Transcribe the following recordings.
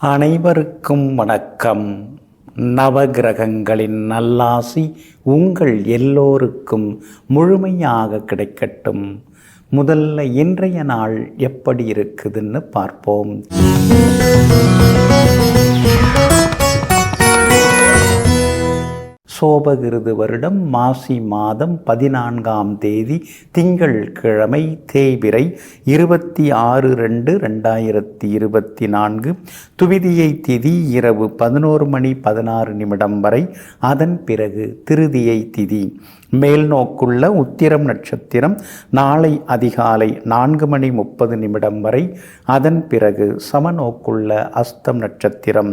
அனைவருக்கும் வணக்கம். நவகிரகங்களின் நல்லாசி உங்கள் எல்லோருக்கும் முழுமையாக கிடைக்கட்டும். முதல்ல இன்றைய நாள் எப்படி இருக்குதுன்னு பார்ப்போம். சோபகிருது வருடம் மாசி மாதம் 14ஆம் தேதி திங்கள் கிழமை தேய்பிறை 26/2/2024. துவிதியை திதி இரவு 11:16 வரை. அதன் பிறகு திருதியை திதி. மேல் நோக்குள்ள உத்திரம் நட்சத்திரம் நாளை அதிகாலை 4:30 வரை. அதன் பிறகு சமநோக்குள்ள அஸ்தம் நட்சத்திரம்.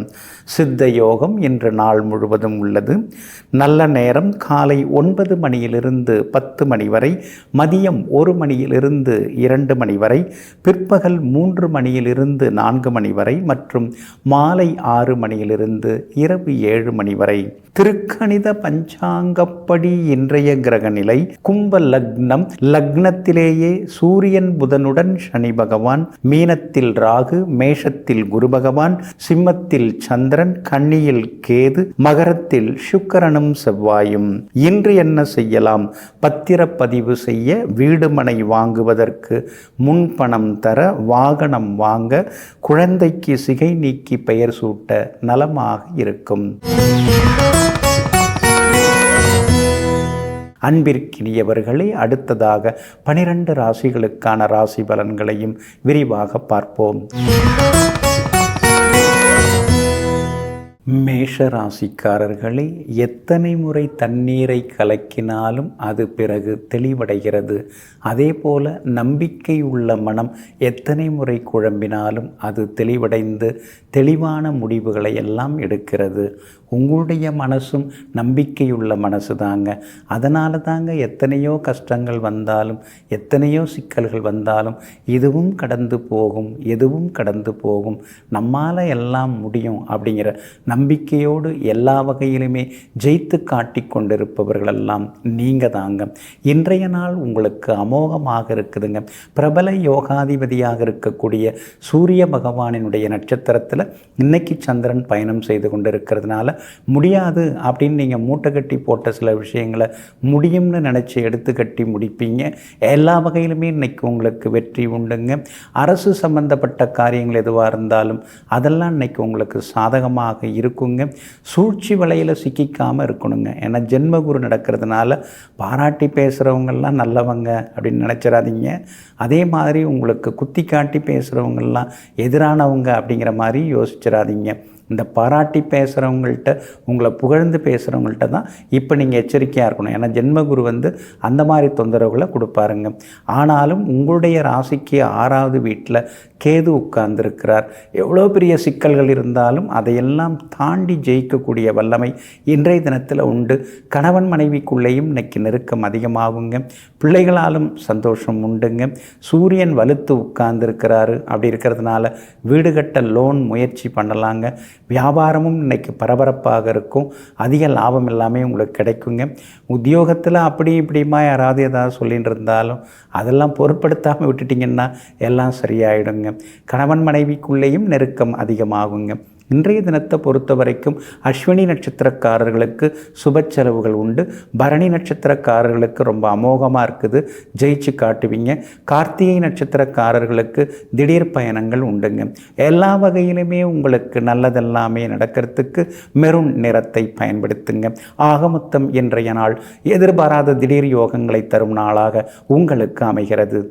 சித்த யோகம் இன்று நாள் முழுவதும் உள்ளது. நல்ல நேரம் காலை 9 மணியிலிருந்து 10 மணி வரை, மதியம் 1 மணியிலிருந்து 2 மணி வரை, பிற்பகல் 3 மணியிலிருந்து 4 மணி வரை மற்றும் மாலை 6 மணியிலிருந்து இரவு 7 மணி வரை. திருக்கணித பஞ்சாங்கப்படி இன்றைய கிரக நிலை கும்ப லக்னம். லக்னத்திலேயே சூரியன் புதனுடன் சனி பகவான், மீனத்தில் ராகு, மேஷத்தில் குரு பகவான், சிம்மத்தில் சந்திரன், கன்னியில் கேது, மகரத்தில் சுக்கிரனும் செவ்வாயும். இன்று என்ன செய்யலாம்? பத்திரப்பதிவு செய்ய, வீடு மனை வாங்குவதற்கு முன்பணம் தர, வாகனம் வாங்க, குழந்தைக்கு சிகை நீக்கி பெயர் சூட்ட நலமாக இருக்கும். அன்பிற்கினியவர்களே, அடுத்ததாக 12 ராசிகளுக்கான ராசி பலன்களையும் விரிவாக பார்ப்போம். மேஷ ராசிக்காரர்களே, எத்தனை முறை தண்ணீரை கலக்கினாலும் அது பிறகு தெளிவடைகிறது. அதே போல நம்பிக்கை உள்ள மனம் எத்தனை முறை குழம்பினாலும் அது தெளிவடைந்து தெளிவான முடிவுகளை எல்லாம் எடுக்கிறது. உங்களுடைய மனசும் நம்பிக்கையுள்ள மனசு தாங்க. அதனால தாங்க எத்தனையோ கஷ்டங்கள் வந்தாலும், எத்தனையோ சிக்கல்கள் வந்தாலும், இதுவும் கடந்து போகும், எதுவும் கடந்து போகும், நம்மால் எல்லாம் முடியும் அப்படிங்கிற நம்பிக்கையோடு எல்லா வகையிலுமே ஜெயித்து காட்டி கொண்டிருப்பவர்களெல்லாம் நீங்கள் தாங்க. இன்றைய நாள் உங்களுக்கு அமோகமாக இருக்குதுங்க. பிரபல யோகாதிபதியாக இருக்கக்கூடிய சூரிய பகவானினுடைய நட்சத்திரத்தில் இன்னைக்கு சந்திரன் பயணம் செய்து கொண்டிருக்கிறதுனால முடியாது அப்படின்னு நீங்கள் மூட்டை கட்டி போட்ட சில விஷயங்களை முடியும்னு நினச்சி எடுத்து கட்டி முடிப்பீங்க. எல்லா வகையிலுமே இன்னைக்கு உங்களுக்கு வெற்றி உண்டுங்க. அரசு சம்பந்தப்பட்ட காரியங்கள் எதுவாக இருந்தாலும் அதெல்லாம் இன்னைக்கு உங்களுக்கு சாதகமாக இருக்குங்க. சூழ்ச்சி வலையில் சிக்கிக்காமல் இருக்கணுங்க. ஏன்னா ஜென்மகுரு நடக்கிறதுனால பாராட்டி பேசுகிறவங்கெல்லாம் நல்லவங்க அப்படின்னு நினச்சிடாதீங்க. அதே மாதிரி உங்களுக்கு குத்தி காட்டி பேசுகிறவங்கெல்லாம் எதிரானவங்க அப்படிங்கிற மாதிரி யோசிச்சிடாதீங்க. இந்த பாராட்டி பேசுகிறவங்கள்ட்ட, உங்களை புகழ்ந்து பேசுகிறவங்கள்ட்ட தான் இப்போ நீங்கள் எச்சரிக்கையாக இருக்கணும். ஏன்னா ஜென்மகுரு அந்த மாதிரி தொந்தரவுகளை கொடுப்பாருங்க. ஆனாலும் உங்களுடைய ராசிக்கு 6வது வீட்டில் கேது உட்கார்ந்துருக்கிறார். எவ்வளோ பெரிய சிக்கல்கள் இருந்தாலும் அதையெல்லாம் தாண்டி ஜெயிக்கக்கூடிய வல்லமை இன்றைய தினத்தில் உண்டு. கணவன் மனைவிக்குள்ளேயும் இன்னைக்கு நெருக்கம் அதிகமாகுங்க. பிள்ளைகளாலும் சந்தோஷம் உண்டுங்க. சூரியன் வலுத்து உட்கார்ந்துருக்கிறாரு. அப்படி இருக்கிறதுனால வீடு கட்ட லோன் முயற்சி பண்ணலாங்க. வியாபாரமும் இன்னைக்கு பரபரப்பாக இருக்கும். அதிக லாபம் எல்லாமே உங்களுக்கு கிடைக்குங்க. உத்தியோகத்தில் அப்படி இப்படிமா யாராவது ஏதாவது சொல்லிட்டு இருந்தாலும் அதெல்லாம் பொருட்படுத்தாமல் விட்டுட்டிங்கன்னா எல்லாம் சரியாயிடுங்க. கணவன் மனைவிக்குள்ளேயும் நெருக்கம் அதிகமாகுங்க. இன்றைய தினத்தை பொறுத்த வரைக்கும் அஸ்வினி நட்சத்திரக்காரர்களுக்கு சுப செலவுகள் உண்டு. பரணி நட்சத்திரக்காரர்களுக்கு ரொம்ப அமோகமாக இருக்குது, ஜெயிச்சு காட்டுவீங்க. கார்த்திகை நட்சத்திரக்காரர்களுக்கு திடீர் பயணங்கள் உண்டுங்க. எல்லா வகையிலுமே உங்களுக்கு நல்லதெல்லாமே நடக்கிறதுக்கு மெரூன் நிறத்தை பயன்படுத்துங்க. ஆக மொத்தம் இன்றைய நாள் எதிர்பாராத திடீர் யோகங்களை தரும் நாளாக உங்களுக்கு அமைகிறது.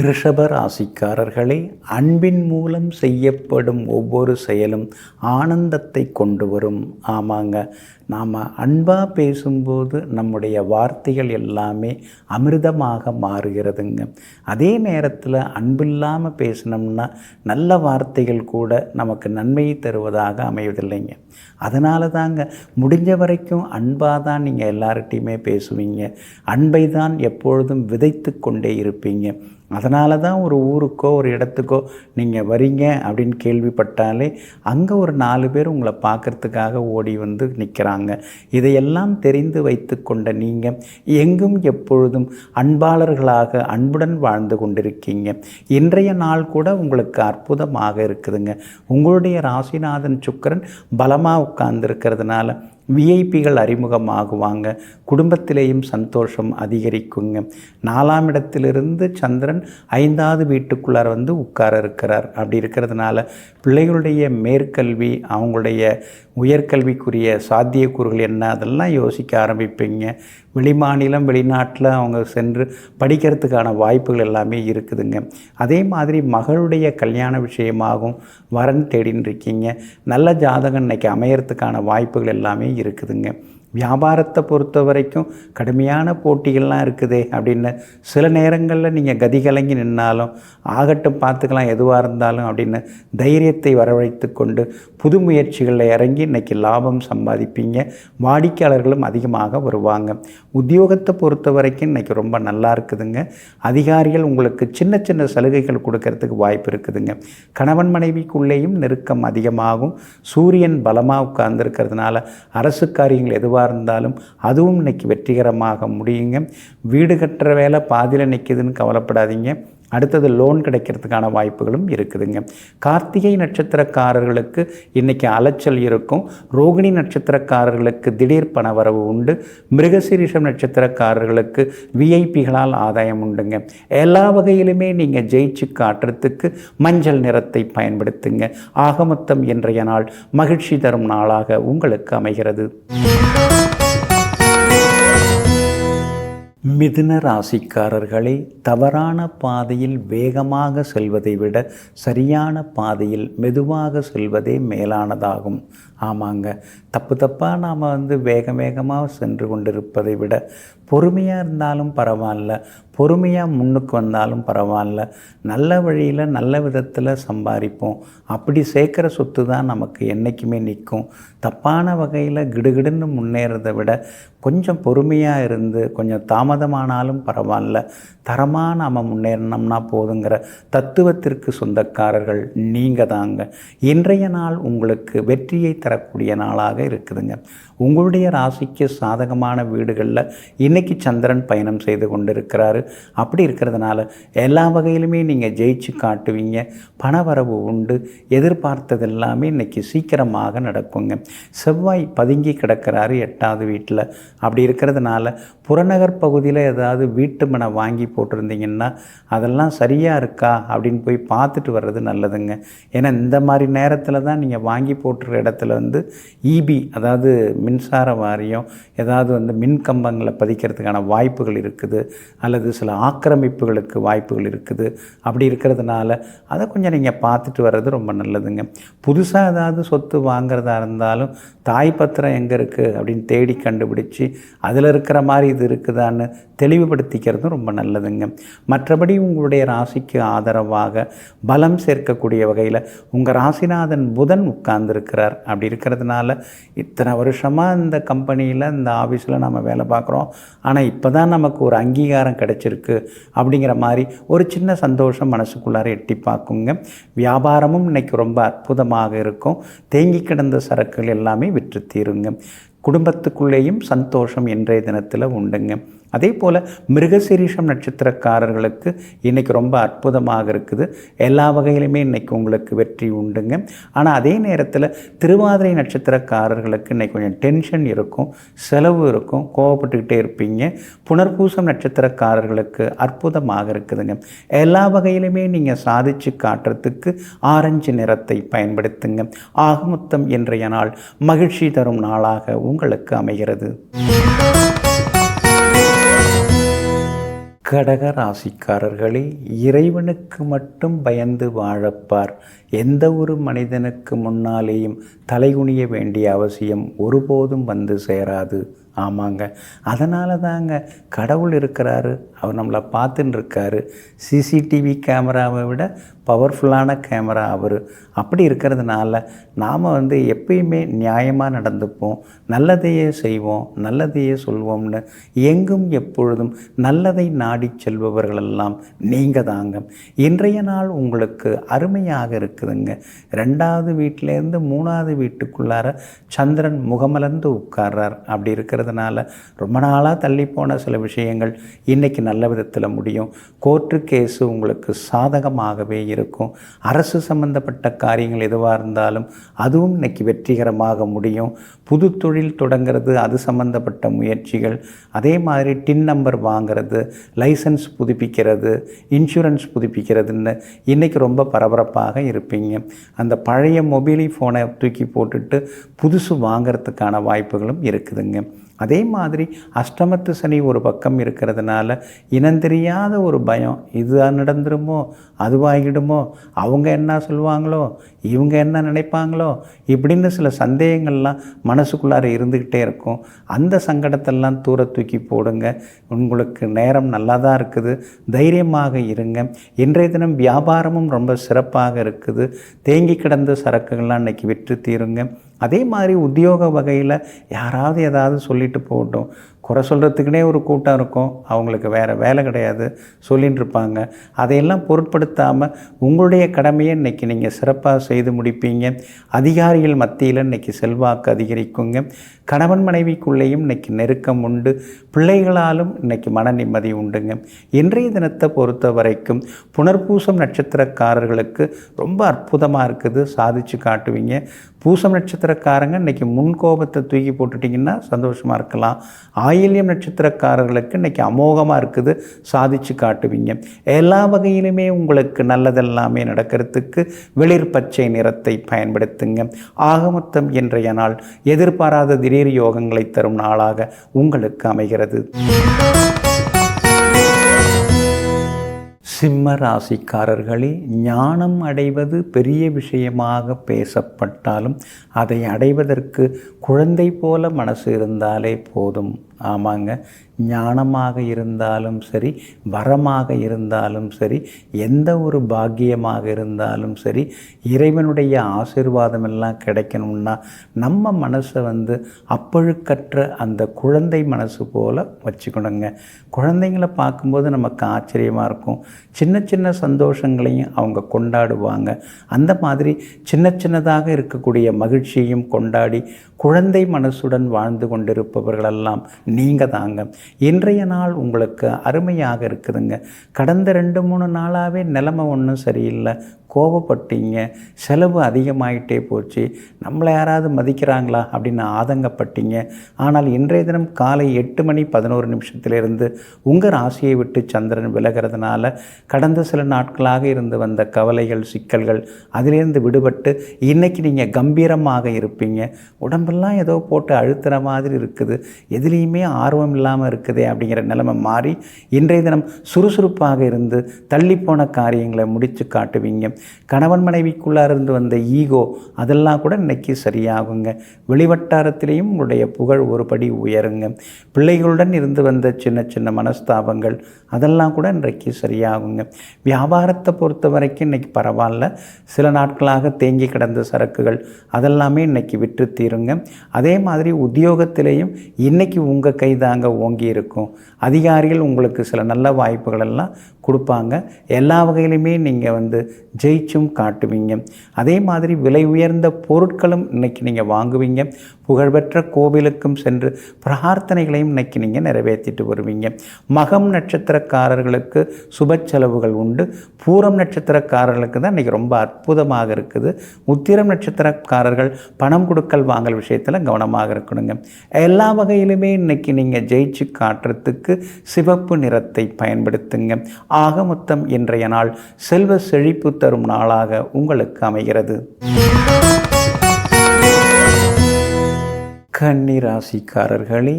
ரிஷப ராசிக்காரர்களே, அன்பின் மூலம் செய்யப்படும் ஒவ்வொரு செயலும் ஆனந்தத்தை கொண்டு வரும். ஆமாங்க, நாம் அன்பாக பேசும்போது நம்முடைய வார்த்தைகள் எல்லாமே அமிர்தமாக மாறுகிறதுங்க. அதே நேரத்தில் அன்பில்லாமல் பேசினோம்னா நல்ல வார்த்தைகள் கூட நமக்கு நன்மையை தருவதாக அமைவதில்லைங்க. அதனால தாங்க முடிஞ்ச வரைக்கும் அன்பாக தான் நீங்கள் எல்லார்கிட்டையுமே பேசுவீங்க. அன்பை தான் எப்பொழுதும் விதைத்து கொண்டே இருப்பீங்க. அதனால தான் ஒரு ஊருக்கோ ஒரு இடத்துக்கோ நீங்கள் வரீங்க அப்படின்னு கேள்விப்பட்டாலே அங்கே ஒரு 4 பேர் உங்களை பார்க்குறதுக்காக ஓடி வந்து நிற்கிறாங்க. இருக்கிறாங்க. இதையெல்லாம் தெரிந்து வைத்து கொண்ட நீங்கள் எங்கும் எப்பொழுதும் அன்பாளர்களாக அன்புடன் வாழ்ந்து கொண்டிருக்கீங்க. இன்றைய நாள் கூட உங்களுக்கு அற்புதமாக இருக்குதுங்க. உங்களுடைய ராசிநாதன் சுக்கிரன் பலமாக உட்கார்ந்துருக்கிறதுனால விஐபிகள் அறிமுகமாகுவாங்க. குடும்பத்திலேயும் சந்தோஷம் அதிகரிக்குங்க. 4ஆம் இடத்திலிருந்து சந்திரன் 5வது வீட்டுக்குள்ளார வந்து உட்கார இருக்கிறார். அப்படி இருக்கிறதுனால பிள்ளைகளுடைய மேற்கல்வி, அவங்களுடைய உயர்கல்விக்குரிய சாத்தியக்கூறுகள் என்ன, அதெல்லாம் யோசிக்க ஆரம்பிப்பீங்க. வெளிமாநிலம் வெளிநாட்டில் அவங்க சென்று படிக்கிறதுக்கான வாய்ப்புகள் எல்லாமே இருக்குதுங்க. அதே மாதிரி மகளுடைய கல்யாண விஷயமாகவும் வரன் தேடின்னு இருக்கீங்க. நல்ல ஜாதகம் இன்றைக்கி அமையறதுக்கான வாய்ப்புகள் எல்லாமே இருக்குதுங்க. வியாபாரத்தை பொறுத்த வரைக்கும் கடுமையான போட்டிகள்லாம் இருக்குதே அப்படின்னு சில நேரங்களில் நீங்கள் கதிகலங்கி நின்னாலும் ஆகட்டும் பார்த்துக்கலாம் எதுவாக இருந்தாலும் அப்படின்னு தைரியத்தை வரவழைத்து கொண்டு புது முயற்சிகளில் இறங்கி இன்றைக்கி லாபம் சம்பாதிப்பீங்க. வாடிக்கையாளர்களும் அதிகமாக வருவாங்க. உத்தியோகத்தை பொறுத்த வரைக்கும் இன்றைக்கி ரொம்ப நல்லா இருக்குதுங்க. அதிகாரிகள் உங்களுக்கு சின்ன சின்ன சலுகைகள் கொடுக்கறதுக்கு வாய்ப்பு இருக்குதுங்க. கணவன் மனைவிக்குள்ளேயும் நெருக்கம் அதிகமாகும். சூரியன் பலமாக உட்கார்ந்துருக்கிறதுனால அரசு காரியங்கள் எதுவாக இருந்தாலும் அதுவும் இன்னைக்கு வெற்றிகரமாக முடியுங்க. வீடு கட்டுற வேலை பாதியில் நிற்கிதுன்னு கவலைப்படாதீங்க. அடுத்தது லோன் கிடைக்கிறதுக்கான வாய்ப்புகளும் இருக்குதுங்க. கார்த்திகை நட்சத்திரக்காரர்களுக்கு இன்றைக்கி அலைச்சல் இருக்கும். ரோகிணி நட்சத்திரக்காரர்களுக்கு திடீர் பணவரவு உண்டு. மிருகசீரிஷம் நட்சத்திரக்காரர்களுக்கு விஐபிகளால் ஆதாயம் உண்டுங்க. எல்லா வகையிலுமே நீங்கள் ஜெயிச்சு காட்டுறதுக்கு மஞ்சள் நிறத்தை பயன்படுத்துங்க. ஆகமொத்தம் இன்றைய நாள் மகிழ்ச்சி தரும் நாளாக உங்களுக்கு அமைகிறது. மிதுன ராசிக்காரர்களே, தவறான பாதையில் வேகமாக செல்வதை விட சரியான பாதையில் மெதுவாக செல்வதே மேலானதாகும். ஆமாங்க, தப்பாக நாம் வேகமாக சென்று கொண்டிருப்பதை விட பொறுமையாக இருந்தாலும் பரவாயில்ல, பொறுமையாக முன்னுக்கு வந்தாலும் பரவாயில்ல, நல்ல வழியில் நல்ல விதத்தில் சம்பாதிப்போம். அப்படி சேர்க்குற சொத்து தான் நமக்கு என்றைக்குமே நிற்கும். தப்பான வகையில் கிடுகிடுன்னு முன்னேறதை விட கொஞ்சம் பொறுமையாக இருந்து கொஞ்சம் தாமதமானாலும் பரவாயில்ல, தரமாக நாம் முன்னேறினோம்னா போதுங்கிற தத்துவத்திற்கு சொந்தக்காரர்கள் நீங்கள் தாங்க. இன்றைய நாள் உங்களுக்கு வெற்றியை தரக்கூடிய நாளாக இருக்குதுங்க. உங்களுடைய ராசிக்கு சாதகமான வீடுகளில் இன்றைக்கி சந்திரன் பயணம் செய்து கொண்டிருக்கிறாரு. அப்படி இருக்கிறதுனால எல்லா வகையிலுமே நீங்கள் ஜெயிச்சு காட்டுவீங்க. பணவரவு உண்டு. எதிர்பார்த்தது எல்லாமே இன்றைக்கி சீக்கிரமாக நடக்குங்க. செவ்வாய் பதுங்கி கிடக்கிறாரு 8வது வீட்டில். அப்படி இருக்கிறதுனால புறநகர் பகுதியில் ஏதாவது வீட்டு மனை வாங்கி போட்டிருந்தீங்கன்னா அதெல்லாம் சரியாக இருக்கா அப்படின்னு போய் பார்த்துட்டு வர்றது நல்லதுங்க. ஏன்னா இந்த மாதிரி நேரத்தில் தான் நீங்கள் வாங்கி போட்டுற இடத்துல ஈபி, அதாவது மின்சார வாரியம், ஏதாவது மின் கம்பங்களை பதிக்கிறதுக்கான வாய்ப்புகள் இருக்குது, அல்லது சில ஆக்கிரமிப்புகளுக்கு வாய்ப்புகள் இருக்குது. அப்படி இருக்கிறதுனால அதை கொஞ்சம் நீங்கள் பார்த்துட்டு வர்றது ரொம்ப நல்லதுங்க. புதுசாக ஏதாவது சொத்து வாங்கிறதா இருந்தாலும் தாய் பத்திரம் எங்கே இருக்குது அப்படின்னு தேடி கண்டுபிடிச்சி அதில் இருக்கிற மாதிரி இது இருக்குதான்னு தெளிவுபடுத்திக்கிறதும் ரொம்ப நல்லதுங்க. மற்றபடி உங்களுடைய ராசிக்கு ஆதரவாக பலம் சேர்க்கக்கூடிய வகையில் உங்கள் ராசிநாதன் புதன் உட்கார்ந்துருக்கிறார். அப்படி இருக்கிறதுனால இத்தனை வருஷமாக இந்த கம்பெனியில் இந்த ஆஃபீஸில் நம்ம வேலை பார்க்குறோம், ஆனால் இப்போ தான் நமக்கு ஒரு அங்கீகாரம் கிடைச்சிருக்கு அப்படிங்கிற மாதிரி ஒரு சின்ன சந்தோஷம் மனசுக்குள்ளார எட்டி பார்க்குங்க. வியாபாரமும் இன்றைக்கி ரொம்ப அற்புதமாக இருக்கும். தேங்கி கிடந்த சரக்குகள் எல்லாமே விற்று தீருங்க. குடும்பத்துக்குள்ளேயும் சந்தோஷம் இன்றைய தினத்தில் உண்டுங்க. அதே போல் மிருகசீரிஷம் நட்சத்திரக்காரர்களுக்கு இன்றைக்கி ரொம்ப அற்புதமாக இருக்குது. எல்லா வகையிலுமே இன்றைக்கி உங்களுக்கு வெற்றி உண்டுங்க. ஆனால் அதே நேரத்தில் திருவாதிரை நட்சத்திரக்காரர்களுக்கு இன்றைக்கி கொஞ்சம் டென்ஷன் இருக்கும், செலவு இருக்கும், கோவப்பட்டுக்கிட்டே இருப்பீங்க. புனர்பூசம் நட்சத்திரக்காரர்களுக்கு அற்புதமாக இருக்குதுங்க. எல்லா வகையிலுமே நீங்கள் சாதித்து காட்டுறதுக்கு ஆரஞ்சு நிறத்தை பயன்படுத்துங்க. ஆகமொத்தம் இன்றைய நாள் மகிழ்ச்சி தரும் நாளாக உங்களுக்கு அமைகிறது. கடக ராசிக்காரர்களே, இறைவனுக்கு மட்டும் பயந்து வாழப்பார். எந்த ஒரு மனிதனுக்கு முன்னாலேயும் தலைகுனிய வேண்டிய அவசியம் ஒருபோதும் வந்து சேராது. ஆமாங்க, அதனால தாங்க கடவுள் இருக்கிறாரு அவர் நம்மளை பார்த்துன்னு இருக்காரு. சிசிடிவி கேமராவை விட பவர்ஃபுல்லான கேமரா அவர். அப்படி இருக்கிறதுனால நாம் எப்பயுமே நியாயமாக நடந்துப்போம், நல்லதையே செய்வோம், நல்லதையே சொல்வோம்னு எங்கும் எப்பொழுதும் நல்லதை நாடி செல்பவர்களெல்லாம் நீங்கள் தாங்க. இன்றைய நாள் உங்களுக்கு அருமையாக இருக்குதுங்க. 2வது வீட்டிலேருந்து 3வது வீட்டுக்குள்ளார சந்திரன் முகமலர்ந்து உட்கார்றார். அப்படி இருக்கிறதுனால ரொம்ப நாளாக தள்ளி போன சில விஷயங்கள் இன்றைக்கி நல்ல விதத்தில் முடியும். கோர்ட்டு கேஸு உங்களுக்கு சாதகமாகவே இருக்கும். அரசு சம்பந்தப்பட்ட காரியங்கள் எதுவாக இருந்தாலும் அதுவும் இன்றைக்கி வெற்றிகரமாக முடியும். புது தொழில் தொடங்கிறது, அது சம்பந்தப்பட்ட முயற்சிகள், அதே மாதிரி டின் நம்பர் வாங்கிறது, லைசன்ஸ் புதுப்பிக்கிறது, இன்சூரன்ஸ் புதுப்பிக்கிறதுன்னு இன்றைக்கி ரொம்ப பரபரப்பாக இருப்பீங்க. அந்த பழைய மொபைல் ஃபோனை தூக்கி போட்டுட்டு புதுசு வாங்கிறதுக்கான வாய்ப்புகளும் இருக்குதுங்க. அதே மாதிரி அஷ்டமத்து சனி ஒரு பக்கம் இருக்கிறதுனால இனந்தெரியாத ஒரு பயம், இது நடந்துருமோ, அதுவாகிடுமோ, அவங்க என்ன சொல்லுவாங்களோ, இவங்க என்ன நினைப்பாங்களோ, இப்படின்னு சில சந்தேகங்கள்லாம் மனசுக்குள்ளார இருந்துக்கிட்டே இருக்கும். அந்த சங்கடத்தெல்லாம் தூர தூக்கி போடுங்க. உங்களுக்கு நேரம் நல்லா தான் இருக்குது, தைரியமாக இருங்க. இன்றைய தினம் வியாபாரமும் ரொம்ப சிறப்பாக இருக்குது. தேங்கி கிடந்த சரக்குகள்லாம் இன்றைக்கி விற்று தீருங்க. அதே மாதிரி உத்தியோக வகையில் யாராவது ஏதாவது சொல்லிட்டு போகட்டும், குறை சொல்கிறதுக்குனே ஒரு கூட்டம் இருக்கும், அவங்களுக்கு வேறு வேலை கிடையாது, சொல்லின்னு இருப்பாங்க. அதையெல்லாம் பொருட்படுத்தாமல் உங்களுடைய கடமையை இன்றைக்கி நீங்கள் சிறப்பாக செய்து முடிப்பீங்க. அதிகாரிகள் மத்தியில் இன்றைக்கி செல்வாக்கு அதிகரிக்குங்க. கணவன் மனைவிக்குள்ளேயும் இன்றைக்கி நெருக்கம் உண்டு. பிள்ளைகளாலும் இன்றைக்கி மன நிம்மதி உண்டுங்க. இன்றைய தினத்தை பொறுத்த வரைக்கும் புனர்பூசம் நட்சத்திரக்காரர்களுக்கு ரொம்ப அற்புதமாக இருக்குது, சாதிச்சு காட்டுவீங்க. பூசம் நட்சத்திரக்காரங்க இன்றைக்கி முன்கோபத்தை தூக்கி போட்டுட்டிங்கன்னா சந்தோஷமாக இருக்கலாம். ஆயில்யம் நட்சத்திரக்காரர்களுக்கு இன்றைக்கி அமோகமாக இருக்குது, சாதிச்சு காட்டுவீங்க. எல்லா வகையிலுமே உங்களுக்கு நல்லதெல்லாமே நடக்கிறதுக்கு வெளிர் பச்சை நிறத்தை பயன்படுத்துங்க. ஆகமொத்தம் இன்றைய நாள் எதிர்பாராத திடீர் யோகங்களை தரும் நாளாக உங்களுக்கு அமைகிறது. சிம்ம ராசிக்காரர்களே, ஞானம் அடைவது பெரிய விஷயமாக பேசப்பட்டாலும் அதை அடைவதற்கு குழந்தை போல மனசு இருந்தாலே போதும். ஆமாங்க, ஞானமாக இருந்தாலும் சரி, வரமாக இருந்தாலும் சரி, எந்த ஒரு பாக்கியமாக இருந்தாலும் சரி, இறைவனுடைய ஆசீர்வாதம் எல்லாம் கிடைக்கணும்னா நம்ம மனசை அப்பழுக்கற்ற அந்த குழந்தை மனசு போல் வச்சுக்கணுங்க. குழந்தைங்களை பார்க்கும்போது நமக்கு ஆச்சரியமாக இருக்கும். சின்ன சின்ன சந்தோஷங்களையும் அவங்க கொண்டாடுவாங்க. அந்த மாதிரி சின்ன சின்னதாக இருக்கக்கூடிய மகிழ்ச்சியையும் கொண்டாடி குழந்தை மனசுடன் வாழ்ந்து கொண்டிருப்பவர்களெல்லாம் நீங்கள் தாங்க. இன்றைய நாள் உங்களுக்கு அருமையாக இருக்குதுங்க. கடந்த 2-3 நாளாகவே நிலைமை ஒன்றும் சரியில்லை, கோபப்பட்டீங்க, செலவு அதிகமாயிட்டே போச்சு, நம்மளை யாராவது மதிக்கிறாங்களா அப்படின்னு ஆதங்கப்பட்டீங்க. ஆனால் இன்றைய தினம் காலை 8:11 உங்கள் ராசியை விட்டு சந்திரன் விலகிறதுனால கடந்த சில நாட்களாக இருந்து வந்த கவலைகள், சிக்கல்கள் அதிலிருந்து விடுபட்டு இன்றைக்கி நீங்கள் கம்பீரமாக இருப்பீங்க. உடம்பெல்லாம் ஏதோ போட்டு அழுத்துகிற மாதிரி இருக்குது, எதுலேயுமே ஆர்வம் இல்லாமல் இருக்குதே அப்படிங்கிற நிலைமை மாறி இன்றைய தினம் சுறுசுறுப்பாக இருந்து தள்ளிப்போன காரியங்களை முடித்து காட்டுவீங்க. கணவன் மனைவிக்குள்ளார இருந்து வந்த ஈகோ அதெல்லாம் கூட இன்னைக்கு சரியாகுங்க. வெளிவட்டாரத்திலையும் உங்களுடைய புகழ் ஒரு படி உயருங்க. பிள்ளைகளுடன் இருந்து வந்த சின்ன சின்ன மனஸ்தாபங்கள் அதெல்லாம் கூட இன்றைக்கு சரியாகுங்க. வியாபாரத்தை பொறுத்த வரைக்கும் இன்றைக்கி பரவாயில்ல. சில நாட்களாக தேங்கி கிடந்த சரக்குகள் அதெல்லாமே இன்றைக்கி விற்று தீருங்க. அதே மாதிரி உத்தியோகத்திலேயும் இன்றைக்கி உங்கள் கை தாங்க ஓங்கி இருக்கும். அதிகாரிகள் உங்களுக்கு சில நல்ல வாய்ப்புகள் எல்லாம் கொடுப்பாங்க. எல்லா வகையிலுமே நீங்கள் ஜெயிச்சும் காட்டுவீங்க. அதே மாதிரி விலை உயர்ந்த பொருட்களும் இன்றைக்கி நீங்கள் வாங்குவீங்க. புகழ்பெற்ற கோவிலுக்கும் சென்று பிரார்த்தனைகளையும் இன்றைக்கி நீங்கள் நிறைவேற்றிட்டு வருவீங்க. மகம் நட்சத்திரக்காரர்களுக்கு சுப செலவுகள் உண்டு. பூரம் நட்சத்திரக்காரர்களுக்கு தான் இன்றைக்கி ரொம்ப அற்புதமாக இருக்குது. உத்திரம் நட்சத்திரக்காரர்கள் பணம் கொடுக்கல் வாங்கல் விஷயத்தில் கவனமாக இருக்கணுங்க. எல்லா வகையிலுமே இன்றைக்கி நீங்கள் ஜெயிச்சு காட்டுறதுக்கு சிவப்பு நிறத்தை பயன்படுத்துங்க. ஆக மொத்தம் இன்றைய நாள் செல்வ செழிப்பு தரும் நாளாக உங்களுக்கு அமைகிறது. கன்னி ராசிக்காரர்களே,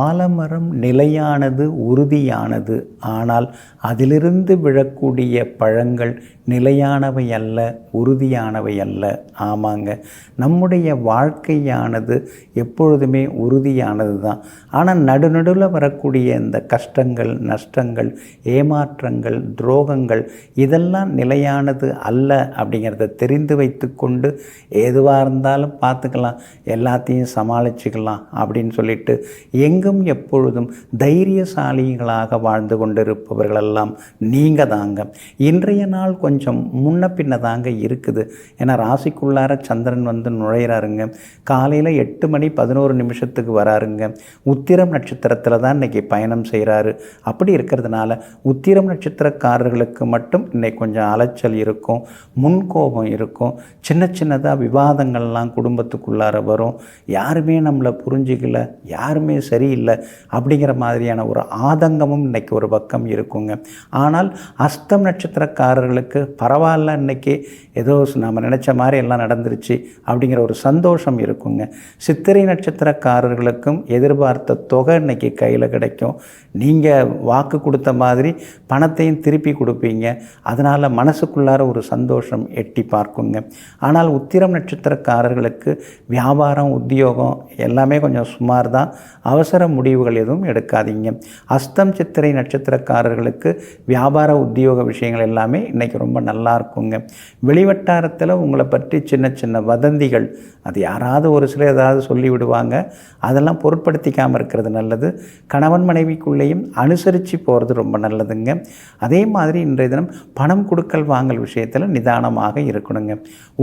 ஆலமரம் நிலையானது, உறுதியானது. ஆனால் அதிலிருந்து விழக்கூடிய பழங்கள் நிலையானவை அல்ல, உறுதியானவை அல்ல. ஆமாங்க, நம்முடைய வாழ்க்கையானது எப்பொழுதுமே உறுதியானது தான். ஆனால் நடுநடுவில் வரக்கூடிய இந்த கஷ்டங்கள், நஷ்டங்கள், ஏமாற்றங்கள், துரோகங்கள் இதெல்லாம் நிலையானது அல்ல அப்படிங்கிறத தெரிந்து வைத்து கொண்டு எதுவாக இருந்தாலும் பார்த்துக்கலாம், எல்லாத்தையும் சமாளிச்சுக்கலாம் அப்படின்னு சொல்லிட்டு எங்கும் எப்பொழுதும் தைரியசாலிகளாக வாழ்ந்து கொண்டிருப்பவர்களெல்லாம் நீங்கள் தாங்க. இன்றைய நாள் கொஞ்சம் முன்ன பின்ன தாங்க இருக்குது. ஏன்னா ராசிக்குள்ளார சந்திரன் வந்து நுழையிறாருங்க. காலையில் 8 மணி 11 நிமிஷத்துக்கு வராருங்க. உத்திரம் நட்சத்திரத்தில் தான் இன்றைக்கி பயணம் செய்கிறாரு. அப்படி இருக்கிறதுனால உத்திரம் நட்சத்திரக்காரர்களுக்கு மட்டும் இன்றைக்கி கொஞ்சம் அலைச்சல் இருக்கும், முன்கோபம் இருக்கும், சின்ன சின்னதாக விவாதங்கள்லாம் குடும்பத்துக்குள்ளார வரும். யாருமே நம்மளை புரிஞ்சிக்கல, யாருமே சரியில்லை அப்படிங்கிற மாதிரியான ஒரு ஆதங்கமும் இன்றைக்கி ஒரு பக்கம் இருக்குங்க. ஆனால் அஸ்தம் நட்சத்திரக்காரர்களுக்கு பரவாயில்ல, இன்றைக்கி ஏதோ நம்ம நினச்ச மாதிரி எல்லாம் நடந்துருச்சு அப்படிங்கிற ஒரு சந்தோஷம் இருக்குங்க. சித்திரை நட்சத்திரக்காரர்களுக்கும் எதிர்பார்த்த தொகை இன்றைக்கி கையில் கிடைக்கும். நீங்கள் வாக்கு கொடுத்த மாதிரி பணத்தையும் திருப்பி கொடுப்பீங்க. அதனால் மனசுக்குள்ளார ஒரு சந்தோஷம் எட்டி பார்க்குங்க. ஆனால் உத்திரம் நட்சத்திரக்காரர்களுக்கு வியாபாரம், உத்தியோகம் எல்லாமே கொஞ்சம் சுமார் தான். அவசர முடிவுகள் எதுவும் எடுக்காதீங்க. அஸ்தம் சித்திரை நட்சத்திரக்காரர்களுக்கு வியாபார உத்தியோக விஷயங்கள் எல்லாமே இன்றைக்கி ரொம்ப நல்லா இருக்குங்க. வெளிவட்டாரத்தில் உங்களை பற்றி சின்ன சின்ன வதந்திகள், அது யாராவது ஒரு சிலர் ஏதாவது சொல்லி விடுவாங்க, அதெல்லாம் பொருட்படுத்திக்காமல் இருக்கிறது நல்லது. கணவன் மனைவிக்குள்ளேயும் அனுசரித்து போகிறது ரொம்ப நல்லதுங்க. அதே மாதிரி இன்றைய தினம் பணம் கொடுக்கல் வாங்கல் விஷயத்தில் நிதானமாக இருக்கணுங்க.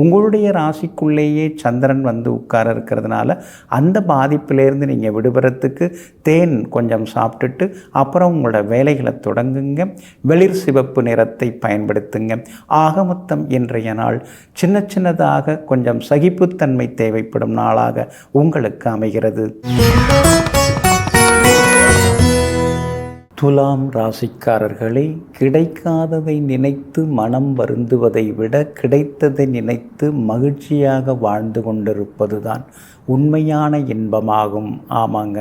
உங்களுடைய ராசிக்குள்ளேயே சந்திரன் வந்து உட்கார இருக்கிறதுனால அந்த பாதிப்பிலேருந்து நீங்கள் விடுபடுறதுக்கு தேன் கொஞ்சம் சாப்பிட்டுட்டு அப்புறம் உங்களோட வேலைகளை தொடங்குங்க. வெளிர் சிவப்பு நிறத்தை பயன்படுத்துங்க. ஆக மொத்தம் இன்றைய நாள் சின்ன சின்னதாக கொஞ்சம் சகிப்புத்தன்மை தேவைப்படும் நாளாக உங்களுக்கு அமைகிறது. துலாம் ராசிக்காரர்களே, கிடைக்காததை நினைத்து மனம் வருந்துவதை விட கிடைத்ததை நினைத்து மகிழ்ச்சியாக வாழ்ந்து கொண்டிருப்பது தான் உண்மையான இன்பமாகும். ஆமாங்க,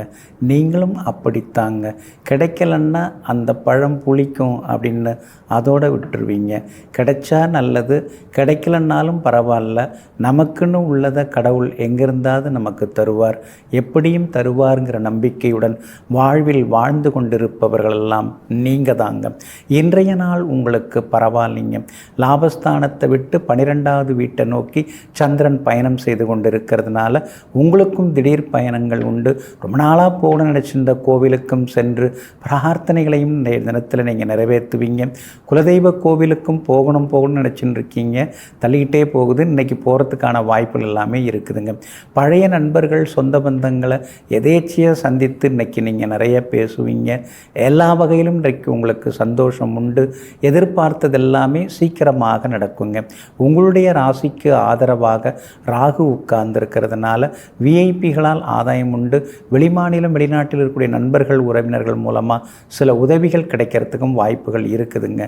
நீங்களும் அப்படித்தாங்க. கிடைக்கலன்னா அந்த பழம் புளிக்கும் அப்படின்னு அதோடு விட்டுருவீங்க. கிடைச்சா நல்லது, கிடைக்கலன்னாலும் பரவாயில்ல, நமக்குன்னு உள்ளதை கடவுள் எங்கிருந்தாவது நமக்கு தருவார், எப்படியும் தருவாருங்கிற நம்பிக்கையுடன் வாழ்வில் வாழ்ந்து கொண்டிருப்பவர்களெல்லாம் நீங்கள் தாங்க. இன்றைய நாள் உங்களுக்கு பரவாயில்லைங்க. லாபஸ்தானத்தை விட்டு 12வது வீட்டை நோக்கி சந்திரன் பயணம் செய்து கொண்டிருக்கிறதுனால உங்களுக்கும் திடீர் பயணங்கள் உண்டு. ரொம்ப நாளாக போட நினச்சிருந்த கோவிலுக்கும் சென்று பிரார்த்தனைகளையும் இந்த தினத்தில் நீங்கள் நிறைவேற்றுவீங்க. குலதெய்வ கோவிலுக்கும் போகணும்னு நினச்சின்னு இருக்கீங்க, தள்ளிக்கிட்டே போகுது. இன்றைக்கி போகிறதுக்கான வாய்ப்புகள் எல்லாமே இருக்குதுங்க. பழைய நண்பர்கள், சொந்த பந்தங்களை எதேச்சியாக சந்தித்து இன்றைக்கி நீங்கள் நிறைய பேசுவீங்க. எல்லா வகையிலும் இன்றைக்கு உங்களுக்கு சந்தோஷம் உண்டு. எதிர்பார்த்தது எல்லாமே சீக்கிரமாக நடக்குங்க. உங்களுடைய ராசிக்கு ஆதரவாக ராகு உட்கார்ந்துருக்கிறதுனால விஐபிகளால் ஆதாயம் உண்டு. வெளிமாநிலம், வெளிநாட்டில் இருக்கக்கூடிய நண்பர்கள், உறவினர்கள் மூலமாக சில உதவிகள் கிடைக்கிறதுக்கும் வாய்ப்புகள் இருக்குதுங்க.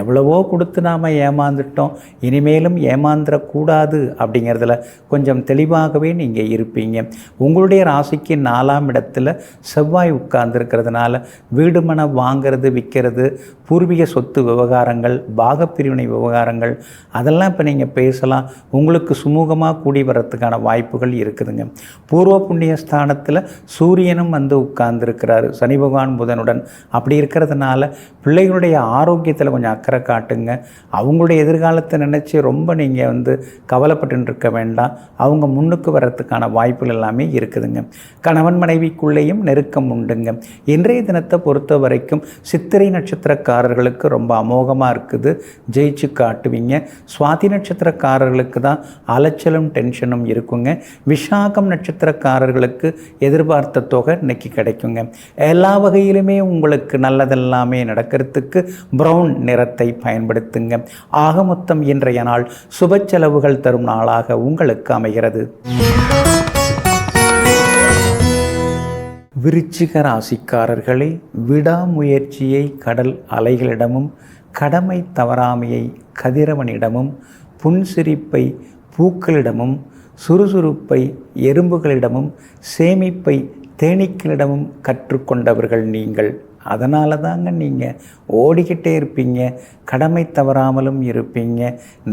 எவ்வளவோ கொடுத்து நாம் ஏமாந்துட்டோம், இனிமேலும் ஏமாந்துடக்கூடாது அப்படிங்கிறதுல கொஞ்சம் தெளிவாகவே நீங்கள் இருப்பீங்க. உங்களுடைய ராசிக்கு 4ஆம் இடத்துல செவ்வாய் உட்கார்ந்துருக்கிறதுனால வீடு மனை வாங்கிறது, விற்கிறது, பூர்வீக சொத்து விவகாரங்கள், பாகப்பிரிவினை விவகாரங்கள் அதெல்லாம் இப்போ நீங்கள் பேசலாம். உங்களுக்கு சுமூகமாக கூடி வர்றதுக்கான வாய்ப்புகள் இருக்குதுங்க. பூர்வ புண்ணிய ஸ்தானத்தில் சூரியனும் வந்து உட்கார்ந்துருக்கிறாரு, சனி பகவான் புதனுடன். அப்படி இருக்கிறதுனால பிள்ளைகளுடைய ஆரோக்கியத்தில் கொஞ்சம் அக்கறை காட்டுங்க. அவங்களுடைய எதிர்காலத்தை நினச்சி ரொம்ப நீங்கள் வந்து கவலைப்பட்டு இருக்க வேண்டாம். அவங்க முன்னுக்கு வர்றதுக்கான வாய்ப்புகள் எல்லாமே இருக்குதுங்க. கணவன் மனைவிக்குள்ளேயும் நெருக்கம் உண்டுங்க. இன்றைய தினத்தை பொறுத்த வரைக்கும் சித்திரை நட்சத்திரக்காரர்களுக்கு ரொம்ப அமோகமாக இருக்குது, ஜெயிச்சு காட்டுவீங்க. சுவாதி நட்சத்திரக்காரர்களுக்கு தான் அலைச்சலும் டென்ஷனும் இருக்குங்க. விசாகம் நட்சத்திரக்காரர்களுக்கு எதிர்பார்த்த தொகை இன்னைக்கு கிடைக்குங்க. எல்லா வகையிலுமே உங்களுக்கு நல்லதெல்லாமே நடக்கிறதுக்கு பிரவுன் நிறத்தை பயன்படுத்துங்க. ஆக மொத்தம் இன்றைய நாள் சுப செலவுகள் தரும் நாளாக உங்களுக்கு அமைகிறது. விருச்சிக ராசிக்காரர்களே, விடாமுயற்சியை கடல் அலைகளிடமும், கடமை தவறாமையை கதிரவனிடமும், புன்சிரிப்பை பூக்களிடமும், சுறுசுறுப்பை எறும்புகளிடமும், சேமிப்பை தேனீக்களிடமும் கற்றுக்கொண்டவர்கள் நீங்கள். அதனால தாங்க நீங்கள் ஓடிக்கிட்டே இருப்பீங்க, கடமை தவறாமலும் இருப்பீங்க.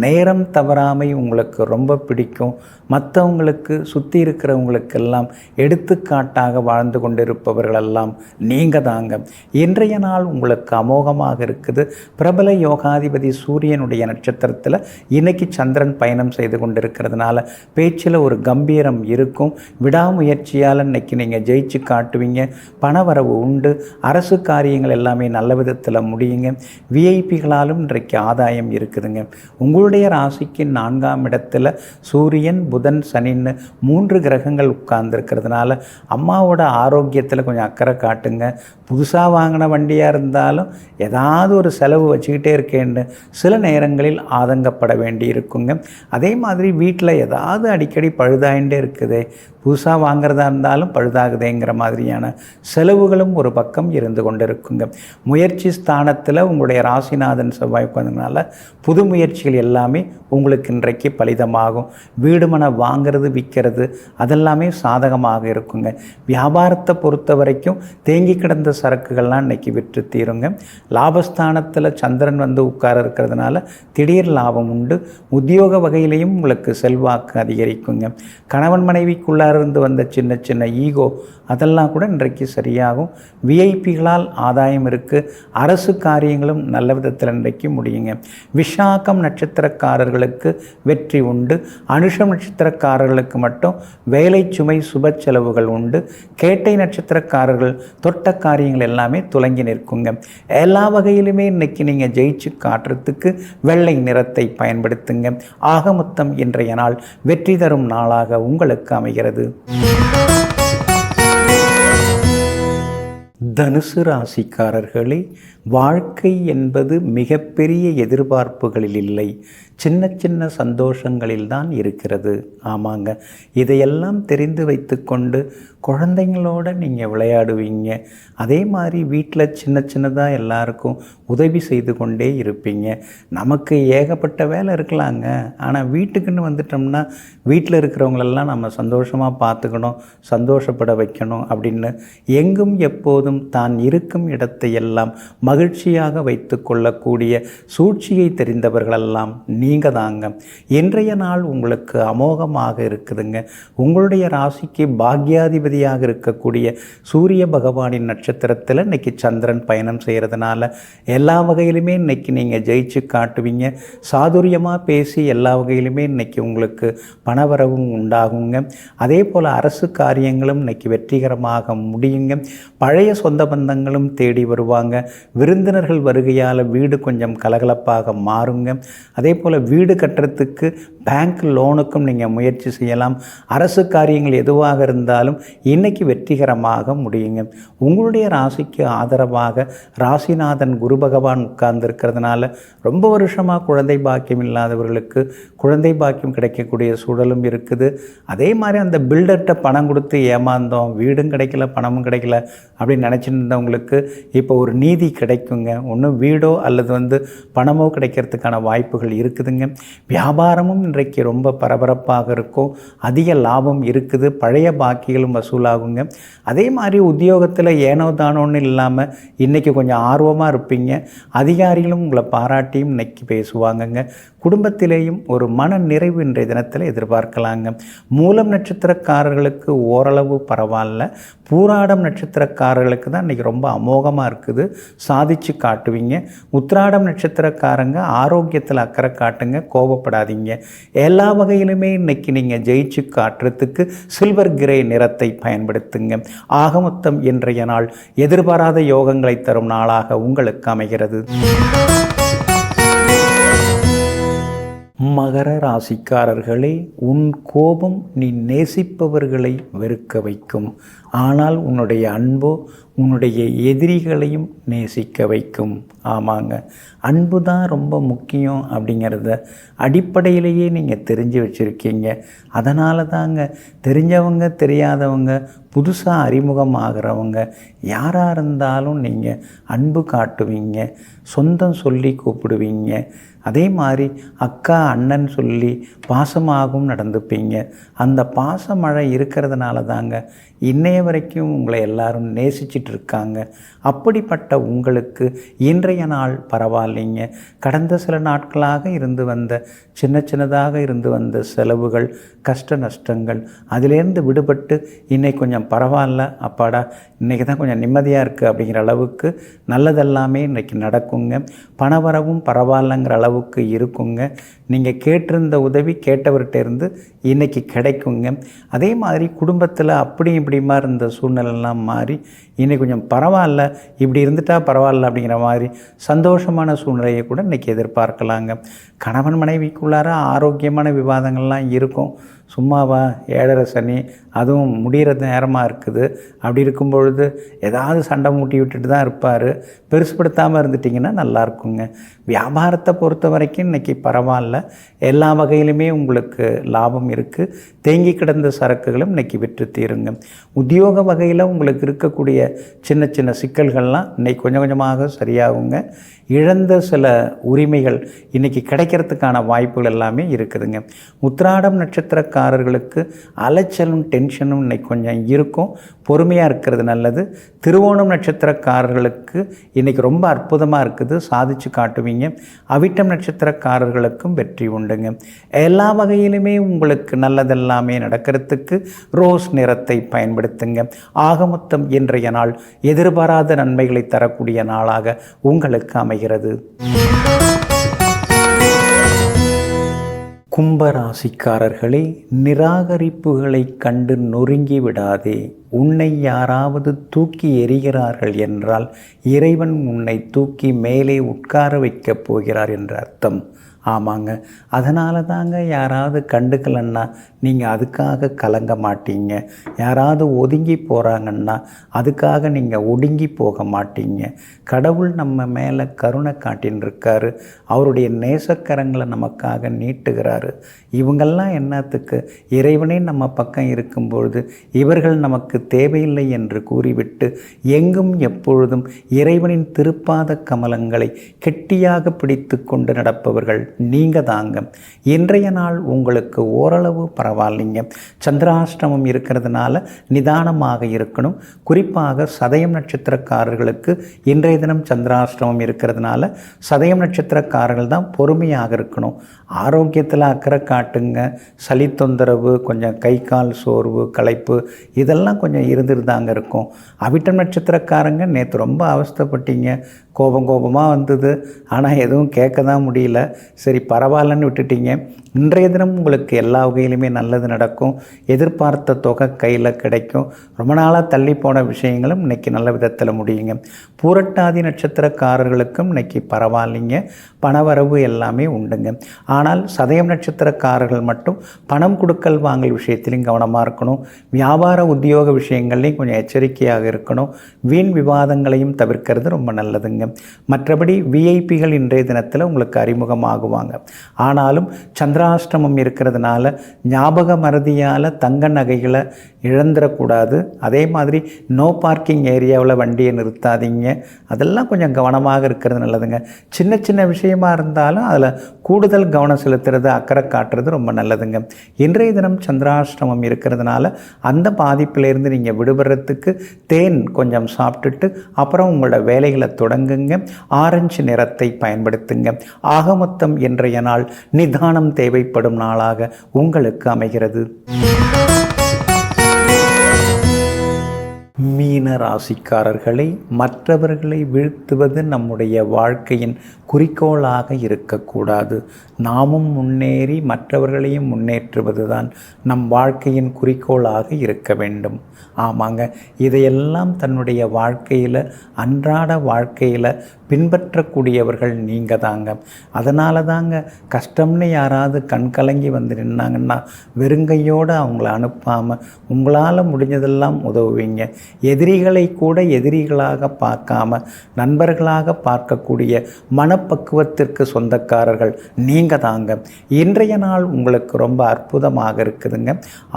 நேரம் தவறாமை உங்களுக்கு ரொம்ப பிடிக்கும். மற்றவங்களுக்கு சுற்றி இருக்கிறவங்களுக்கெல்லாம் எடுத்துக்காட்டாக வாழ்ந்து கொண்டிருப்பவர்களெல்லாம் நீங்கள் தாங்க. இன்றைய நாள் உங்களுக்கு அமோகமாக இருக்குது. பிரபல யோகாதிபதி சூரியனுடைய நட்சத்திரத்தில் இன்னைக்கு சந்திரன் பயணம் செய்து கொண்டிருக்கிறதுனால பேச்சில் ஒரு கம்பீரம் இருக்கும். விடாமுயற்சியால் இன்னைக்கு நீங்கள் ஜெயிச்சு காட்டுவீங்க. பணவரவு உண்டு. அரசு காரியங்கள் எல்லாமே நல்ல விதத்தில் முடியுங்க. விஐபிகளாலும் இன்றைக்கு ஆதாயம் இருக்குதுங்க. உங்களுடைய ராசிக்கு 4ஆம் இடத்துல சூரியன், புதன், சனின்னு 3 கிரகங்கள் உட்கார்ந்துருக்கிறதுனால அம்மாவோட ஆரோக்கியத்தில் கொஞ்சம் அக்கறை காட்டுங்க. புதுசாக வாங்கின வண்டியாக இருந்தாலும் ஏதாவது ஒரு செலவு வச்சுக்கிட்டே இருக்கேன்னு சில நேரங்களில் ஆதங்கப்பட வேண்டி இருக்குங்க. அதே மாதிரி வீட்டில் ஏதாவது அடிக்கடி பழுதாயிண்டே இருக்குது, புதுசாக வாங்கிறதா இருந்தாலும் பழுதாகுதேங்கிற மாதிரியான செலவுகளும் ஒரு பக்கம் இருந்து கொண்டு இருக்குங்க. முயற்சி ஸ்தானத்தில் உங்களுடைய ராசிநாதன் செவ்வாய் உட்கார்ந்ததுனால புது முயற்சிகள் எல்லாமே உங்களுக்கு இன்றைக்கு பலிதமாகும். வீடு மனை வாங்கிறது, விற்கிறது அதெல்லாமே சாதகமாக இருக்குங்க. வியாபாரத்தை பொறுத்த வரைக்கும் தேங்கி கிடந்த சரக்குகள்லாம் இன்றைக்கி விற்று தீருங்க. லாபஸ்தானத்தில் சந்திரன் வந்து உட்கார இருக்கிறதுனால திடீர் லாபம் உண்டு. உத்தியோக வகையிலையும் உங்களுக்கு செல்வாக்கு அதிகரிக்குங்க. கணவன் மனைவிக்குள்ளார இருந்து வந்த சின்ன சின்ன ஈகோ அதெல்லாம் கூட இன்றைக்கு சரியாகும். விஐபிகளால் ஆதாயம் இருக்குது. அரசு காரியங்களும் நல்ல விதத்தில் இன்றைக்கு முடியுங்க. விஷாகம் நட்சத்திரக்காரர்களுக்கு வெற்றி உண்டு. அனுஷம் நட்சத்திரக்காரர்களுக்கு மட்டும் வேலை சுமை, சுப செலவுகள் உண்டு. கேட்டை நட்சத்திரக்காரர்கள் தொட்ட காரியங்கள் எல்லாமே துலங்கி நிற்குங்க. எல்லா வகையிலுமே இன்னைக்கு நீங்கள் ஜெயிச்சு காட்டுறதுக்கு வெள்ளை நிறத்தை பயன்படுத்துங்க. ஆக மொத்தம் இன்றைய நாள் வெற்றி தரும் நாளாக உங்களுக்கு அமைகிறது. தனுசு ராசிக்காரர்களே, வாழ்க்கை என்பது மிகப்பெரிய எதிர்பார்ப்புகளில் இல்லை, சின்ன சின்ன சந்தோஷங்களில்தான் இருக்கிறது. ஆமாங்க, இதையெல்லாம் தெரிந்து வைத்து கொண்டு குழந்தைங்களோட நீங்கள் விளையாடுவீங்க. அதே மாதிரி வீட்டில் சின்ன சின்னதாக எல்லாருக்கும் உதவி செய்து கொண்டே இருப்பீங்க. நமக்கு ஏகப்பட்ட வேலை இருக்கலாங்க, ஆனால் வீட்டுக்குன்னு வந்துட்டோம்னா வீட்டில் இருக்கிறவங்களெல்லாம் நம்ம சந்தோஷமாக பார்த்துக்கணும், சந்தோஷப்பட வைக்கணும் அப்படின்னு எங்கும் எப்போதும் தான் இருக்கும் இடத்தை எல்லாம் மகிழ்ச்சியாக வைத்து கொள்ளக்கூடிய சூழ்ச்சியை தெரிந்தவர்களெல்லாம் நீங்கள் தாங்க. இன்றைய நாள் உங்களுக்கு அமோகமாக இருக்குதுங்க. உங்களுடைய ராசிக்கு பாக்யாதிபதியாக இருக்கக்கூடிய சூரிய பகவானின் நட்சத்திரத்தில் இன்னைக்கு சந்திரன் பயணம் செய்கிறதுனால எல்லா வகையிலுமே இன்னைக்கு நீங்கள் ஜெயிச்சு காட்டுவீங்க. சாதுரியமாக பேசி எல்லா வகையிலுமே இன்னைக்கு உங்களுக்கு பணவரவும் உண்டாகுங்க. அதே போல் அரசு காரியங்களும் இன்னைக்கு வெற்றிகரமாக முடியுங்க. பழைய சொந்த பந்தங்களும் தேடி வருவாங்க. விருந்தினர்கள் வருகையால் வீடு கொஞ்சம் கலகலப்பாக மாறுங்க. அதே போல் வீடு கட்டுறதுக்கு பேங்க் லோனுக்கும் நீங்கள் முயற்சி செய்யலாம். அரசு காரியங்கள் எதுவாக இருந்தாலும் இன்னைக்கு வெற்றிகரமாக முடியுங்க. உங்களுடைய ராசிக்கு ஆதரவாக ராசிநாதன் குரு பகவான் உட்கார்ந்துருக்கிறதுனால ரொம்ப வருஷமாக குழந்தை பாக்கியம் இல்லாதவர்களுக்கு குழந்தை பாக்கியம் கிடைக்கக்கூடிய சூழலும் இருக்குது. அதே மாதிரி அந்த பில்டர்கிட்ட பணம் கொடுத்து ஏமாந்தோம், வீடும் கிடைக்கல, பணமும் கிடைக்கல அப்படின்னு நினச்சிட்டு இருந்தவங்களுக்கு இப்போ ஒரு நீதி கிடைக்குங்க. ஒன்றும் வீடோ அல்லது பணமோ கிடைக்கிறதுக்கான வாய்ப்புகள் இருக்குதுங்க. வியாபாரமும் இன்றைக்கு ரொம்ப பரபரப்பாக இருக்கும். அதிக லாபம் இருக்குது. பழைய பாக்கிகளும் வசூலாகுங்க. அதே மாதிரி உத்தியோகத்தில் ஏனோ தானோன்னு இல்லாமல் இன்றைக்கி கொஞ்சம் ஆர்வமாக இருப்பீங்க. அதிகாரிகளும் உங்களை பாராட்டியும் இன்னைக்கு பேசுவாங்கங்க. குடும்பத்திலேயும் ஒரு மன நிறைவு இன்றைய தினத்தில் எதிர்பார்க்கலாங்க. மூலம் நட்சத்திரக்காரர்களுக்கு ஓரளவு பரவாயில்ல. பூராடம் நட்சத்திரக்காரர்களுக்கு தான் இன்றைக்கி ரொம்ப அமோகமாக இருக்குது. சாதிச்சு காட்டுவீங்க. உத்திராடம் நட்சத்திரக்காரங்க ஆரோக்கியத்தில் அக்கறை காட்டுங்க, கோபப்படாதீங்க. எல்லா வகையிலுமே இன்னைக்கு நீங்கள் ஜெயிச்சு காட்டுறதுக்கு சில்வர் கிரே நிறத்தை பயன்படுத்துங்க. ஆக மொத்தம் இன்றைய நாள் எதிர்பாராத யோகங்களை தரும் நாளாக உங்களுக்கு அமைகிறது. மகர ராசிக்காரர்களே, உன் கோபம் நீ நேசிப்பவர்களை வெறுக்க வைக்கும். ஆனால் உன்னுடைய அன்போ உன்னுடைய எதிரிகளையும் நேசிக்க வைக்கும். ஆமாங்க, அன்பு தான் ரொம்ப முக்கியம் அப்படிங்கிறத அடிப்படையிலேயே நீங்கள் தெரிஞ்சு வச்சுருக்கீங்க. அதனால தாங்க தெரிஞ்சவங்க தெரியாதவங்க புதுசாக அறிமுகம் ஆகிறவங்க யாராக இருந்தாலும் நீங்கள் அன்பு காட்டுவீங்க, சொந்தம் சொல்லி கூப்பிடுவீங்க. அதே மாதிரி அக்கா அண்ணன் சொல்லி பாசமாகவும் நடந்துப்பீங்க. அந்த பாசமழை இருக்கிறதுனால தாங்க இன்னைய வரைக்கும் உங்களை எல்லாரும் நேசிச்சிட்டு இருக்காங்க. அப்படிப்பட்ட உங்களுக்கு இன்றைய நாள் பரவாயில்லைங்க. கடந்த சில நாட்களாக இருந்து வந்த சின்னதாக இருந்து வந்த செலவுகள், கஷ்ட நஷ்டங்கள், அதிலேருந்து விடுபட்டு இன்றைக்கி கொஞ்சம் பரவாயில்ல, அப்பாடா இன்றைக்கி தான் கொஞ்சம் நிம்மதியாக இருக்குது அப்படிங்கிற அளவுக்கு நல்லதெல்லாமே இன்றைக்கி நடக்குங்க. பணவரவும் பரவாயில்லங்கிற அளவுக்கு இருக்குங்க. நீங்கள் கேட்டிருந்த உதவி கேட்டவர்கிட்ட இருந்து இன்றைக்கி கிடைக்குங்க. அதே மாதிரி குடும்பத்தில் அப்படி இப்படிமா இருந்த சூழ்நிலைலாம் மாறி இன்றைக்கி கொஞ்சம் பரவாயில்ல, இப்படி இருந்துட்டால் பரவாயில்ல அப்படிங்கிற மாதிரி சந்தோஷமான சூழ்நிலையை கூட இன்றைக்கி எதிர்பார்க்கலாங்க. கணவன் மனைவிக்குள்ளார ஆரோக்கியமான விவாதங்கள்லாம் இருக்கும். சும்மாவா 7:30 சனி, அதுவும் முடிகிற நேரமாக இருக்குது. அப்படி இருக்கும் பொழுது ஏதாவது சண்டை மூட்டி விட்டுட்டு தான் இருப்பார். பெருசுப்படுத்தாமல் இருந்துட்டிங்கன்னா நல்லாயிருக்குங்க. வியாபாரத்தை பொறுத்த வரைக்கும் இன்றைக்கி பரவாயில்ல, எல்லா வகையிலுமே உங்களுக்கு லாபம் இருக்குது. தேங்கி கிடந்த சரக்குகளும் இன்றைக்கி விற்று தீருங்க. உத்தியோக வகையில் உங்களுக்கு இருக்கக்கூடிய சின்ன சிக்கல்கள்லாம் இன்றைக்கி கொஞ்சம் கொஞ்சமாக சரியாகுங்க. இழந்த சில உரிமைகள் இன்றைக்கி கிடைக்கிறதுக்கான வாய்ப்புகள் எல்லாமே இருக்குதுங்க. உத்திராடம் நட்சத்திரக்காரர்களுக்கு அலைச்சலும் டென்ஷனும் இன்றைக்கி கொஞ்சம் இருக்கும். பொறுமையாக இருக்கிறது நல்லது. திருவோணம் நட்சத்திரக்காரர்களுக்கு இன்றைக்கி ரொம்ப அற்புதமாக இருக்குது, சாதிச்சு காட்டுவீங்க. அவிட்டம் நட்சத்திரக்காரர்களுக்கும் வெற்றி உண்டுங்க. எல்லா வகையிலுமே உங்களுக்கு நல்லதெல்லாமே நடக்கிறதுக்கு ரோஸ் நிறத்தை பயன்படுத்துங்க. ஆகமொத்தம் இன்றைய நாள் எதிர்பாராத நன்மைகளை தரக்கூடிய நாளாக உங்களுக்கு அமைகிறது. கும்பராசிக்காரர்களே, நிராகரிப்புகளை கண்டு நொறுங்கி விடாதே. உன்னை யாராவது தூக்கி எறிகிறார்கள் என்றால் இறைவன் உன்னை தூக்கி மேலே உட்கார வைக்கப் போகிறார் என்ற அர்த்தம். ஆமாங்க, அதனால தாங்க யாராவது கண்டுக்கலன்னா நீங்கள் அதுக்காக கலங்க மாட்டீங்க. யாராவது ஒதுங்கி போகிறாங்கன்னா அதுக்காக நீங்கள் ஒடுங்கி போக மாட்டீங்க. கடவுள் நம்ம மேலே கருணை காட்டின்னு இருக்காரு. அவருடைய நேசக்கரங்களை நமக்காக நீட்டுகிறாரு. இவங்கெல்லாம் என்னத்துக்கு? இறைவனே நம்ம பக்கம் இருக்கும்பொழுது இவர்கள் நமக்கு தேவையில்லை என்று கூறிவிட்டு எங்கும் எப்பொழுதும் இறைவனின் திருப்பாத கமலங்களை கெட்டியாக பிடித்து கொண்டு நடப்பவர்கள் நீங்கள் தாங்க. இன்றைய நாள் உங்களுக்கு ஓரளவு பரவாயில்லைங்க. சந்திராஷ்டமம் இருக்கிறதுனால நிதானமாக இருக்கணும். குறிப்பாக சதயம் நட்சத்திரக்காரர்களுக்கு இன்றைய தினம் சந்திராஷ்டமம் இருக்கிறதுனால சதயம் நட்சத்திரக்காரர்கள் தான் பொறுமையாக இருக்கணும். ஆரோக்கியத்தில் அக்கறை காட்டுங்க. சளி தொந்தரவு, கொஞ்சம் கை கால் சோர்வு, களைப்பு இதெல்லாம் கொஞ்சம் இருந்துட்டு தாங்க இருக்கும். அவிட்டம் நட்சத்திரக்காரங்க நேற்று ரொம்ப அவஸ்தைப்பட்டீங்க. கோபமாக வந்தது, ஆனால் எதுவும் கேட்க தான் முடியல. சரி பரவாயில்லன்னு விட்டுட்டீங்க. இன்றைய தினம் உங்களுக்கு எல்லா வகையிலுமே நல்லது நடக்கும். எதிர்பார்த்த தொகை கையில் கிடைக்கும். ரொம்ப நாளாக தள்ளி போன விஷயங்களும் இன்றைக்கி நல்ல விதத்தில் முடியுங்க. பூரட்டாதி நட்சத்திரக்காரர்களுக்கும் இன்றைக்கி பரவாயில்லைங்க. பணவரவு எல்லாமே உண்டுங்க. ஆனால் சதயம் நட்சத்திரக்காரர்கள் மட்டும் பணம் கொடுக்கல் வாங்கல் விஷயத்திலையும் கவனமாக இருக்கணும். வியாபார உத்தியோக விஷயங்கள்லையும் கொஞ்சம் எச்சரிக்கையாக இருக்கணும். வீண் விவாதங்களையும் தவிர்க்கிறது ரொம்ப நல்லதுங்க. மற்றபடி விஐபிகள் இன்றைய தினத்தில் உங்களுக்கு அறிமுகமாகுவாங்க. ஆனாலும் சந்திராஷ்டமம் இருக்கிறதுனால ஞாபக மறதியால் தங்க நகைகளை இழந்துடக்கூடாது. அதே மாதிரி நோ பார்க்கிங் ஏரியாவில் வண்டியை நிறுத்தாதீங்க. அதெல்லாம் கொஞ்சம் கவனமாக இருக்கிறது நல்லதுங்க. சின்ன விஷயமாக இருந்தாலும் அதில் கூடுதல் கவனம் செலுத்துறது, அக்கறை காட்டுறது ரொம்ப நல்லதுங்க. இன்றைய தினம் சந்திராஷ்டமம் இருக்கிறதுனால அந்த பாதிப்பிலேருந்து நீங்கள் விடுபடுறதுக்கு தேன் கொஞ்சம் சாப்பிட்டுட்டு அப்புறம் உங்களோட வேலைகளை தொடங்குங்க. ஆரஞ்சு நிறத்தை பயன்படுத்துங்க. ஆகமொத்தம் இன்றைய நாள் நிதானம் தேவைப்படும் நாளாக உங்களுக்கு அமைகிறது. மீன ராசிக்காரர்களை, மற்றவர்களை வீழ்த்துவது நம்முடைய வாழ்க்கையின் குறிக்கோளாக இருக்கக்கூடாது. நாமும் முன்னேறி மற்றவர்களையும் முன்னேற்றுவது தான் நம் வாழ்க்கையின் குறிக்கோளாக இருக்க வேண்டும். ஆமாங்க, இதையெல்லாம் தன்னுடைய வாழ்க்கையில், அன்றாட வாழ்க்கையில் பின்பற்றக்கூடியவர்கள் நீங்கள் தாங்க. அதனால தாங்க கஷ்டம்னு யாராவது கண் கலங்கி வந்து நின்னாங்கன்னா வெறுங்கையோடு அவங்கள அனுப்பாமல் உங்களால் முடிஞ்சதெல்லாம் உதவுவீங்க. எதிரிகளை கூட எதிரிகளாக பார்க்காம நண்பர்களாக பார்க்கக்கூடிய மனப்பக்குவத்திற்கு சொந்தக்காரர்கள் நீங்கள் தாங்க. இன்றைய நாள் உங்களுக்கு ரொம்ப அற்புதமாக இருக்குதுங்க.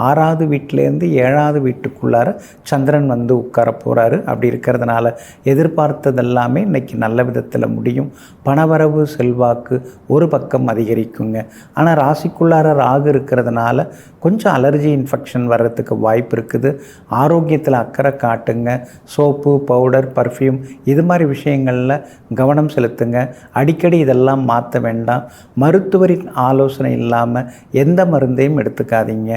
6வது வீட்டிலேருந்து 7வது வீட்டுக்குள்ளார சந்திரன் வந்து உட்கார போகிறாரு. அப்படி இருக்கிறதுனால எதிர்பார்த்ததெல்லாமே இன்றைக்கி நல்ல விதத்தில் முடியும். பணவரவு செல்வாக்கு ஒரு பக்கம் அதிகரிக்குங்க. ஆனால் ராசிக்குள்ளார ராகு இருக்கிறதுனால கொஞ்சம் அலர்ஜி இன்ஃபெக்ஷன் வர்றதுக்கு வாய்ப்பு இருக்குது. ஆரோக்கியத்தில் அக்கறை காட்டுங்க. சோப்பு, பவுடர், பர்ஃப்யூம் இது மாதிரி விஷயங்களில் கவனம் செலுத்துங்க. அடிக்கடி இதெல்லாம் மாற்ற வேண்டாம். மருத்துவரின் ஆலோசனை இல்லாமல் எந்த மருந்தையும் எடுத்துக்காதீங்க.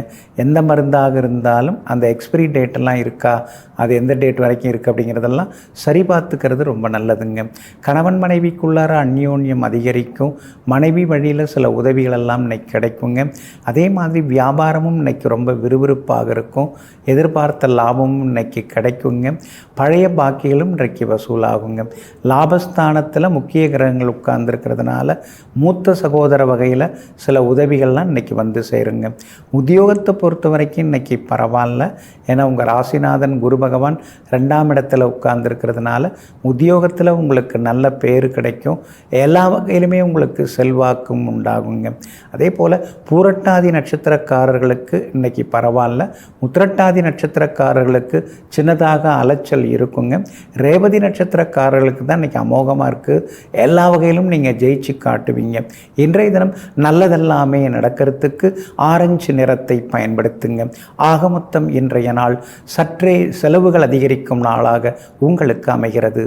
எந்த மருந்தாக இருந்தாலும் அந்த எக்ஸ்பிரி டேட்டெல்லாம் இருக்கா, அது எந்த டேட் வரைக்கும் இருக்குது அப்படிங்கிறதெல்லாம் சரி பார்த்துக்கிறது ரொம்ப நல்லதுங்க. கணவன் மனைவிக்குள்ளார அந்யோன்யம் அதிகரிக்கும். மனைவி வழியில் சில உதவிகளெல்லாம் இன்னைக்கு கிடைக்குங்க. அதே மாதிரி வியாபாரமும் இன்னைக்கு ரொம்ப விறுவிறுப்பாக இருக்கும். எதிர்பார்த்த லாபமும் இன்னைக்கு கிடைக்குங்க. பழைய பாக்கிகளும் இன்றைக்கு வசூலாகுங்க. லாபஸ்தானத்தில் முக்கிய கிரகங்கள் உட்கார்ந்துருக்கிறதுனால மூத்த சகோதர வகையில் சில உதவிகள்லாம் இன்றைக்கி வந்து சேருங்க. உத்தியோகத்தை பொறுத்த வரைக்கும் இன்றைக்கி பரவாயில்ல. ஏன்னா உங்கள் ராசிநாதன் குரு பகவான் 2ஆம் இடத்துல உட்கார்ந்துருக்கிறதுனால உத்தியோகத்தில் உங்களுக்கு நல்ல பேர் கிடைக்கும். எல்லா வகையிலுமே உங்களுக்கு செல்வாக்கும் உண்டாகுங்க. அதே போல் பூரட்டாதி நட்சத்திரக்காரர்களுக்கு இன்றைக்கி பரவாயில்ல. உத்திரட்டாதி நட்சத்திரக்காரர்களுக்கு சின்னதாக அலைச்சல் இருக்குங்க. ரேவதி நட்சத்திரக்காரர்களுக்கு தான் இன்றைக்கி அமோகமாக இருக்குது. எல்லா வகையிலும் நீங்கள் ஜெயிச்சு காட்டுவீங்க. இன்றைய தினம் நல்லதெல்லாமே நடக்கிறதுக்கு ஆரஞ்சு நிறத்தை பயன்படுத்துங்க. ஆக மொத்தம் இன்றைய நாள் சற்றே செலவுகள் அதிகரிக்கும் நாளாக உங்களுக்கு அமைகிறது.